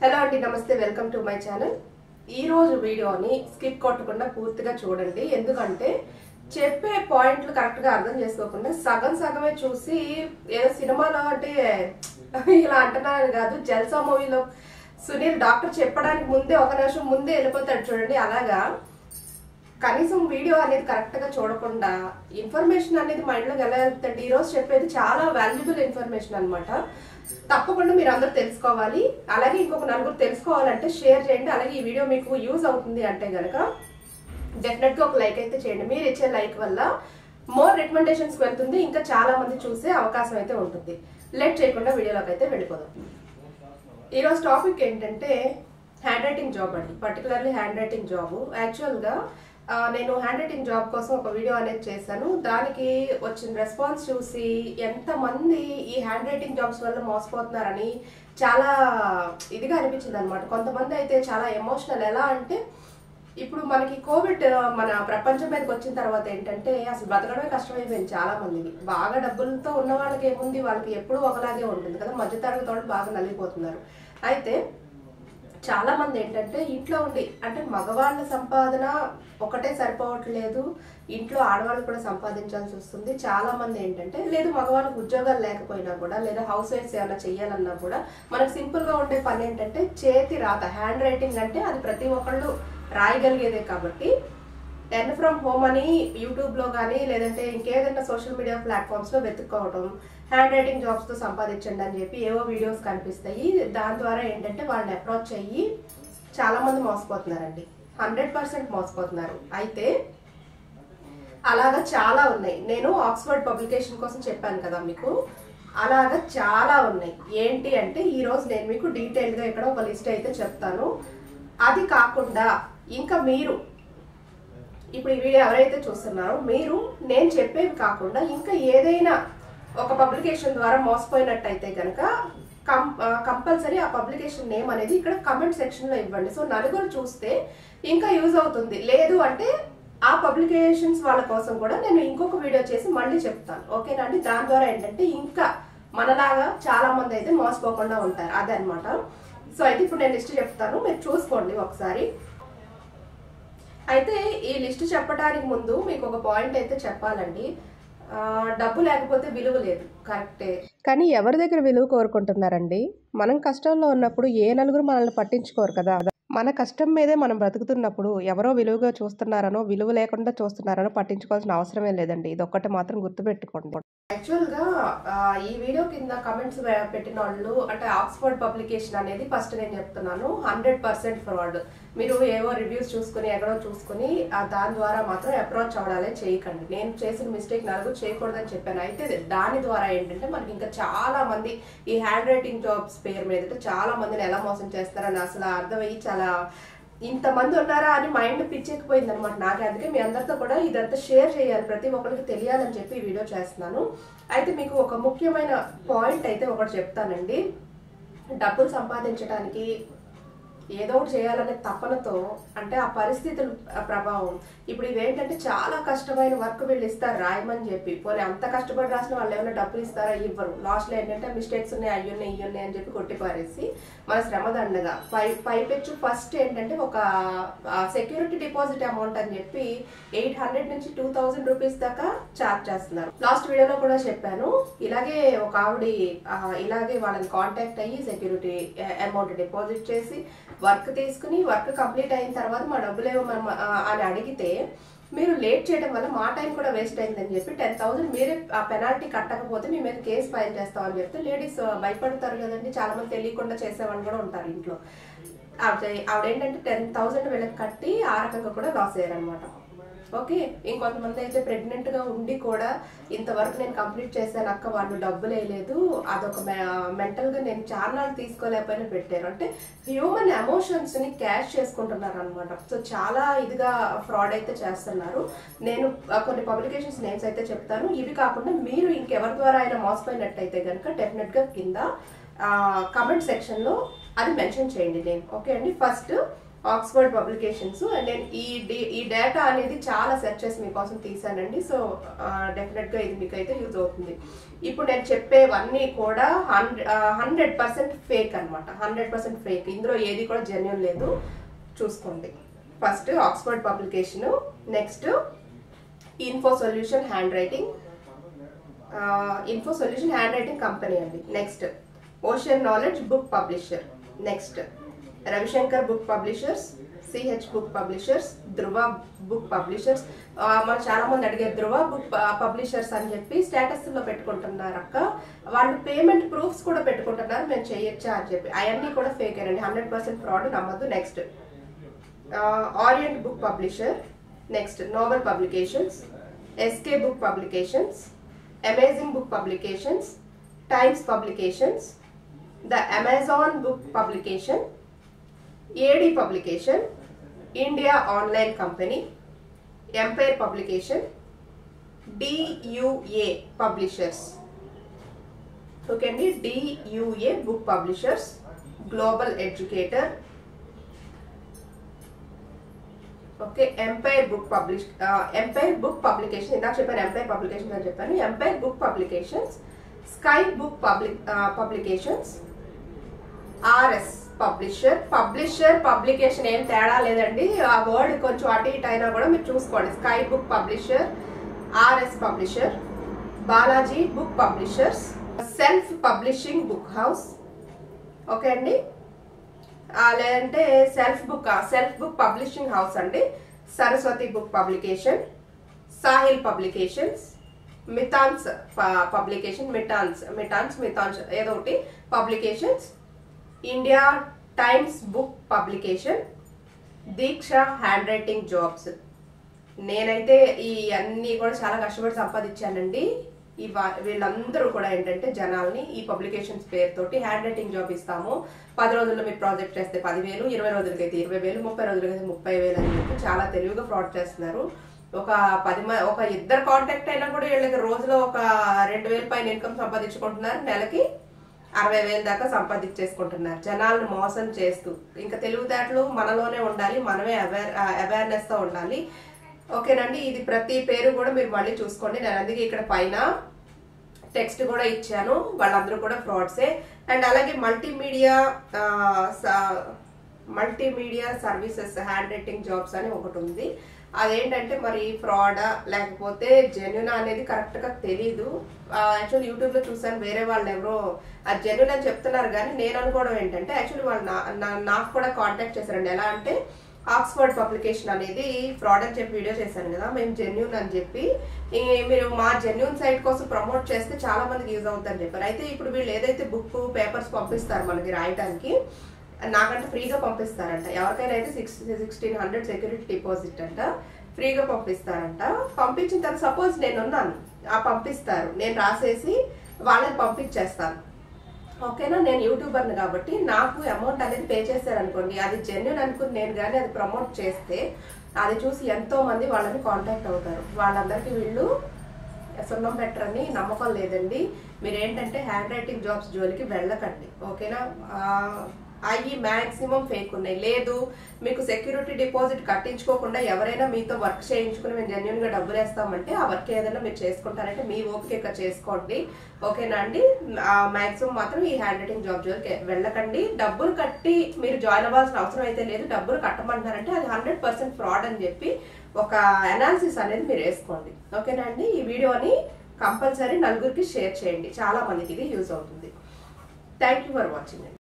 Hello అండి, నమస్తే. Welcome to my channel. ఈ రోజు వీడియోని స్కిప్ కొట్టకుండా పూర్తిగా చూడండి. ఎందుకంటే చెప్పే పాయింట్లు కరెక్ట్ గా అర్థం చేసుకోకుండా సగం సగమే చూసి ఏదో సినిమాలో అంటే ఇలా అంటున్నారని కాదు, జల్సా మూవీలో సునీల్ డాక్టర్ చెప్పడానికి ముందే ఒక నిమిషం ముందే వెళ్ళిపోతాడు చూడండి. అలాగా కనీసం వీడియో అనేది కరెక్ట్ గా చూడకుండా ఇన్ఫర్మేషన్ అనేది మైండ్ లోకి ఎలా వెళ్తుంది. ఈ రోజు చెప్పేది చాలా వాల్యుబుల్ ఇన్ఫర్మేషన్ అనమాట. తప్పకుండా మీరు అందరూ తెలుసుకోవాలి. అలాగే ఇంకొక నలుగురు తెలుసుకోవాలంటే షేర్ చేయండి. అలాగే ఈ వీడియో మీకు యూజ్ అవుతుంది అంటే గనక డెఫినెట్ గా ఒక లైక్ అయితే చేయండి. మీరు ఇచ్చే లైక్ వల్ల మోర్ రికమెండేషన్స్ వెళ్తుంది, ఇంకా చాలా మంది చూసే అవకాశం అయితే ఉంటుంది. లేట్ చేయకుండా వీడియోలోకి అయితే వెళ్ళిపోదాం. ఈరోజు టాపిక్ ఏంటంటే హ్యాండ్ రైటింగ్ జాబ్ అండి. Particularly hand writing job. యాక్చువల్గా నేను హ్యాండ్ రైటింగ్ జాబ్ కోసం ఒక వీడియో అనేది చేశాను. దానికి వచ్చిన రెస్పాన్స్ చూసి ఎంతమంది ఈ హ్యాండ్ రైటింగ్ జాబ్స్ వల్ల మోసపోతున్నారని చాలా ఇదిగా అనిపించింది అనమాట. కొంతమంది అయితే చాలా ఎమోషనల్. ఎలా అంటే ఇప్పుడు మనకి కోవిడ్ మన ప్రపంచం మీదకి వచ్చిన తర్వాత ఏంటంటే అసలు బతకడమే కష్టమైపోయింది చాలా మందికి. బాగా డబ్బులతో ఉన్న వాళ్ళకి ఏముంది, వాళ్ళకి ఎప్పుడూ ఒకలాగే ఉంటుంది కదా, మధ్యతరగతి వాళ్ళు బాగా నలిగిపోతున్నారు. అయితే చాలా మంది ఏంటంటే ఇంట్లో ఉండి, అంటే మగవాళ్ళ సంపాదన ఒకటే సరిపోవట్లేదు, ఇంట్లో ఆడవాళ్ళు కూడా సంపాదించాల్సి వస్తుంది. చాలా మంది ఏంటంటే లేదు మగవాళ్ళకి ఉద్యోగాలు లేకపోయినా కూడా, లేదా హౌస్ వైఫ్స్ ఏమైనా చెయ్యాలన్నా కూడా మనకు సింపుల్ గా ఉండే పని ఏంటంటే చేతి రాత. హ్యాండ్ రైటింగ్ అంటే అది ప్రతి ఒక్కళ్ళు రాయగలిగేదే కాబట్టి ఎర్న్ ఫ్రమ్ హోమ్ అని యూట్యూబ్ లో కానీ లేదంటే ఇంకేదైనా సోషల్ మీడియా ప్లాట్ఫామ్స్ లో వెతుక్కోవడం, హ్యాండ్ రైటింగ్ జాబ్స్ తో సంపాదించండి అని చెప్పి ఏవో వీడియోస్ కనిపిస్తాయి. దాని ద్వారా ఏంటంటే వాళ్ళని అప్రోచ్ అయ్యి చాలా మంది మోసపోతున్నారండి. 100% మోసపోతున్నారు. అయితే అలాగా చాలా ఉన్నాయి. నేను ఆక్స్ఫర్డ్ పబ్లికేషన్ కోసం చెప్పాను కదా మీకు, అలాగా చాలా ఉన్నాయి. ఏంటి అంటే ఈ రోజు నేను మీకు డీటెయిల్ గా ఇక్కడ ఒక లిస్ట్ అయితే చెప్తాను. అది కాకుండా ఇంకా మీరు ఇప్పుడు ఈ వీడియో ఎవరైతే చూస్తున్నారో మీరు నేను చెప్పేవి కాకుండా ఇంకా ఏదైనా ఒక పబ్లికేషన్ ద్వారా మోసపోయినట్టయితే కనుక కంపల్సరీ ఆ పబ్లికేషన్ నేమ్ అనేది ఇక్కడ కమెంట్ సెక్షన్ లో ఇవ్వండి. సో నలుగురు చూస్తే ఇంకా యూజ్ అవుతుంది. లేదు అంటే ఆ పబ్లికేషన్స్ వాళ్ళ కోసం కూడా నేను ఇంకొక వీడియో చేసి మళ్ళీ చెప్తాను. ఓకేనా అండి? దాని ద్వారా ఏంటంటే ఇంకా మనలాగా చాలా మంది అయితే మోసపోకుండా ఉంటారు. అదే అనమాట. సో అయితే ఇప్పుడు నేను లిస్ట్ చెప్తాను, మీరు చూసుకోండి ఒకసారి. అయితే ఈ లిస్ట్ చెప్పడానికి ముందు మీకు ఒక పాయింట్ అయితే చెప్పాలండి. డబ్బు లేకపోతే విలువ లేదు, కరెక్టే. కానీ ఎవరి దగ్గర విలువ కోరుకుంటున్నారండి? మనం కష్టంలో ఉన్నప్పుడు ఏ నలుగురు మనల్ని పట్టించుకోరు కదా. మన కష్టం మీదే మనం బ్రతుకుతున్నప్పుడు ఎవరో విలువగా చూస్తున్నారనో, విలువ లేకుండా చూస్తున్నారనో పట్టించుకోవాల్సిన అవసరమే లేదండి. ఇది ఒక్కటి మాత్రం గుర్తుపెట్టుకోండి. యాక్చువల్ గా ఈ వీడియో కింద కమెంట్స్ పెట్టిన వాళ్ళు అంటే ఆక్స్ఫర్డ్ పబ్లికేషన్ అనేది ఫస్ట్ నేను చెప్తున్నాను 100% ఫ్రాడ్. మీరు ఏవో రివ్యూస్ చూసుకుని ఎక్కడో చూసుకుని దాని ద్వారా మాత్రం అప్రోచ్ అవ్వడాలే చేయకండి. నేను చేసిన మిస్టేక్ నలుగురు చేయకూడదని చెప్పాను. అయితే దాని ద్వారా ఏంటంటే మనకి ఇంకా చాలా మంది ఈ హ్యాండ్ రైటింగ్ జాబ్స్ పేరు మీద చాలా మందిని ఎలా మోసం చేస్తారని అసలు అర్థమయ్యి చాలా ఇంతమంది ఉన్నారా అని మైండ్ పిచ్చెక్కిపోయింది అనమాట నాకు. అందుకే మీ అందరితో కూడా ఇదంతా షేర్ చేయాలి, ప్రతి ఒక్కరికి తెలియాలని చెప్పి ఈ వీడియో చేస్తున్నాను. అయితే మీకు ఒక ముఖ్యమైన పాయింట్ అయితే ఒకటి చెప్తానండి. డబ్బులు సంపాదించడానికి ఏదో ఒకటి చేయాలనే తపనతో, అంటే ఆ పరిస్థితుల ప్రభావం. ఇప్పుడు ఇవేంటంటే చాలా కష్టమైన వర్క్ వీళ్ళు ఇస్తారు రాయమని చెప్పి, పోనీ అంత కష్టపడి రాసిన వాళ్ళు ఏమైనా డబ్బులు ఇస్తారా? ఇవ్వరు. లాస్ట్ లో ఏంటంటే మిస్టేక్స్ ఉన్నాయి, అయ్యున్నాయి ఇయ్యున్నాయి అని చెప్పి కొట్టిపారేసి మన శ్రమ దండగా పైపెచ్చు ఫస్ట్ ఏంటంటే ఒక సెక్యూరిటీ డిపాజిట్ అమౌంట్ అని చెప్పి 800 నుంచి 2000 రూపీస్ దాకా ఛార్జ్ చేస్తున్నారు. లాస్ట్ వీడియోలో కూడా చెప్పాను. ఇలాగే ఒక ఆవిడ ఇలాగే వాళ్ళని కాంటాక్ట్ అయ్యి సెక్యూరిటీ అమౌంట్ డిపాజిట్ చేసి వర్క్ తీసుకుని వర్క్ కంప్లీట్ అయిన తర్వాత మా డబ్బులు ఏమో అని అడిగితే మీరు లేట్ చేయడం వల్ల మా టైం కూడా వేస్ట్ అయిందని చెప్పి 10,000 మీరే ఆ పెనాల్టీ కట్టకపోతే మీ మీద కేసు ఫైల్ చేస్తామని చెప్తే లేడీస్ భయపడతారు కదండి. చాలా మంది తెలియకుండా చేసేవాళ్ళు కూడా ఉంటారు ఇంట్లో. ఆవిడేంటంటే 10,000 వీళ్ళకి కట్టి ఆ రకంగా కూడా లాస్ అయ్యారనమాట. ఓకే. ఇంకొంతమంది అయితే ప్రెగ్నెంట్ గా ఉండి కూడా ఇంతవరకు నేను కంప్లీట్ చేశాను అక్క, వాళ్ళు డబ్బులు వేయలేదు, అదొక మెంటల్ గా నేను చాలా తీసుకోలేకపోయినా పెట్టారు. అంటే హ్యూమన్ ఎమోషన్స్ ని క్యాష్ చేసుకుంటున్నారు అనమాట. సో చాలా ఇదిగా ఫ్రాడ్ అయితే చేస్తున్నారు. నేను కొన్ని పబ్లికేషన్స్ నేమ్స్ అయితే చెప్తాను. ఇవి కాకుండా మీరు ఇంకెవరి ద్వారా అయినా మోసపోయినట్టయితే కనుక డెఫినెట్ గా కింద కమెంట్ సెక్షన్ లో అది మెన్షన్ చేయండి నేమ్. ఓకే అండి. First Oxford publications. అండ్ నేను ఈ డేటా అనేది చాలా సెర్చ్ చేసి మీకోసం తీసానండి. సో డెఫినెట్గా ఇది మీకు అయితే యూజ్ అవుతుంది. ఇప్పుడు నేను చెప్పేవన్నీ కూడా 100% ఫేక్ అనమాట. 100% ఫేక్. ఇందులో ఏది కూడా జెన్యూన్ లేదు, చూసుకోండి. First Oxford publication, next info solution handwriting company అండి. Next ocean knowledge book publisher, next Ravishankar book publishers, CH book publishers, Dhruva book publishers. మనం చాలా మంది అడిగే ధృవ బుక్ పబ్లిషర్స్ అని చెప్పి స్టేటస్ లో పెట్టుకుంటున్నారు అక్క, వాళ్ళు పేమెంట్ ప్రూఫ్స్ కూడా పెట్టుకుంటున్నారు, మేము చేయొచ్చా అని చెప్పి. అవన్నీ కూడా ఫేక్ అండి, 100% ఫ్రాడ్, నమ్మద్దు. Next orient book publisher, next Nobel publications, SK book publications, amazing book publications, Times publications, the Amazon book publication, AD publication, India online company, empire publication, DUA publishers. Okay అండి, DUA book publishers, global educator, okay, empire book publication. ఇందాక చెప్పాను empire publication అని చెప్పాను. Empire book publications, sky book publications, RS publisher. Publication ఏం తేడా లేదండి, ఆ word కొంచెం అటు ఇటు అయినా కూడా మీరు చూసుకోండి. Sky book publisher, RS publisher, Balaji book publishers, self publishing book house. Okay అండి, లేదంటే సెల్ఫ్ బుక్ పబ్లిషింగ్ హౌస్ అండి. Saraswati book publication, Sahil publications, Mitans publication, Mitans ఏదో ఒకటి publications, India Times book publication, Diksha handwriting jobs. నేనైతే ఈ అన్ని కూడా చాలా కష్టపడి సంపాదించానండి. వీళ్ళందరూ కూడా ఏంటంటే జనాల్ని ఈ పబ్లికేషన్స్ పేరుతోటి హ్యాండ్ రైటింగ్ జాబ్ ఇస్తాము, 10 రోజుల్లో మీరు ప్రాజెక్ట్ చేస్తే 10,000, 20 రోజులకైతే 20,000, 30 రోజులకైతే 30,000 అని చెప్పి చాలా తెలివిగా ఫ్రాడ్ చేస్తున్నారు. ఒక ఇద్దరు కాంటాక్ట్ అయినా కూడా వీళ్ళకి రోజులో ఒక 2,000 పైన ఇన్కమ్ సంపాదించుకుంటున్నారు, నెలకి 60,000 దాకా సంపాదించేసుకుంటున్నారు జనాలను మోసం చేస్తూ. ఇంకా తెలివితేటలు మనలోనే ఉండాలి, మనమే అవేర్నెస్ తో ఉండాలి. ఓకేనండి, ఇది ప్రతి పేరు కూడా మీరు మళ్ళీ చూసుకోండి. నేను అందుకే ఇక్కడ పైన టెక్స్ట్ కూడా ఇచ్చాను, వాళ్ళందరూ కూడా ఫ్రాడ్సే. అండ్ అలాగే multimedia services hand writing jobs అని ఒకటి ఉంది. అదేంటంటే మరి ఫ్రాడా లేకపోతే జెన్యున్ అనేది కరెక్ట్ గా తెలీదు. యాక్చువల్లీ యూట్యూబ్ లో చూసాను, వేరే వాళ్ళు ఎవరో అది జెన్యున్ అని చెప్తున్నారు, కానీ నేను అనుకోవడం ఏంటంటే యాక్చువల్లీ వాళ్ళు నాకు కూడా కాంటాక్ట్ చేశారండి. ఎలా అంటే ఆక్స్ఫర్డ్ పబ్లికేషన్ అనేది ఫ్రాడ్ అని చెప్పి వీడియో చేశాను కదా, మేము జెన్యూన్ అని చెప్పి, మీరు మా జెన్యూన్ సైట్ కోసం ప్రమోట్ చేస్తే చాలా మందికి యూజ్ అవుతుందని చెప్పారు. అయితే ఇప్పుడు వీళ్ళు ఏదైతే బుక్ పేపర్స్ పంపిస్తారు మనకి రాయడానికి, నాకంటే ఫ్రీగా పంపిస్తారంట. ఎవరికైనా అయితే 1600 సెక్యూరిటీ డిపాజిట్ అంట, ఫ్రీగా పంపిస్తారంట. పంపించిన తర్వాత సపోజ్ నేనున్నాను, పంపిస్తారు, నేను రాసేసి వాళ్ళకి పంపించేస్తాను. ఓకేనా, నేను యూట్యూబర్ని కాబట్టి నాకు అమౌంట్ అనేది పే చేశారు అనుకోండి, అది జెన్యూన్ అనుకుని నేను కానీ అది ప్రమోట్ చేస్తే అది చూసి ఎంతో మంది వాళ్ళని కాంటాక్ట్ అవుతారు. వాళ్ళందరికీ వీళ్ళు సున్నం పెట్టరని నమ్మకం లేదండి. మీరు ఏంటంటే హ్యాండ్ రైటింగ్ జాబ్స్ జోలికి వెళ్ళకండి. ఓకేనా, అవి మ్యాక్సిమం ఫేక్ ఉన్నాయి. లేదు మీకు సెక్యూరిటీ డిపాజిట్ కట్టించుకోకుండా ఎవరైనా మీతో వర్క్ చేయించుకుని మేము జెన్యున్ గా డబ్బులు వేస్తామంటే ఆ వర్క్ ఏదైనా మీరు చేసుకుంటారంటే మీ ఓపిక చేసుకోండి. ఓకేనా అండి, మ్యాక్సిమం మాత్రం ఈ హ్యాండ్ రైటింగ్ జాబ్ జోలికి వెళ్ళకండి. డబ్బులు కట్టి మీరు జాయిన్ అవ్వాల్సిన అవసరం అయితే లేదు. డబ్బులు కట్టమంటారంటే అది 100% ఫ్రాడ్ అని చెప్పి ఒక అనాలిసిస్ అనేది మీరు వేసుకోండి. ఓకేనా అండి, ఈ వీడియోని కంపల్సరీ నలుగురికి షేర్ చేయండి, చాలా మందికి ఇది యూజ్ అవుతుంది. Thank you for watching.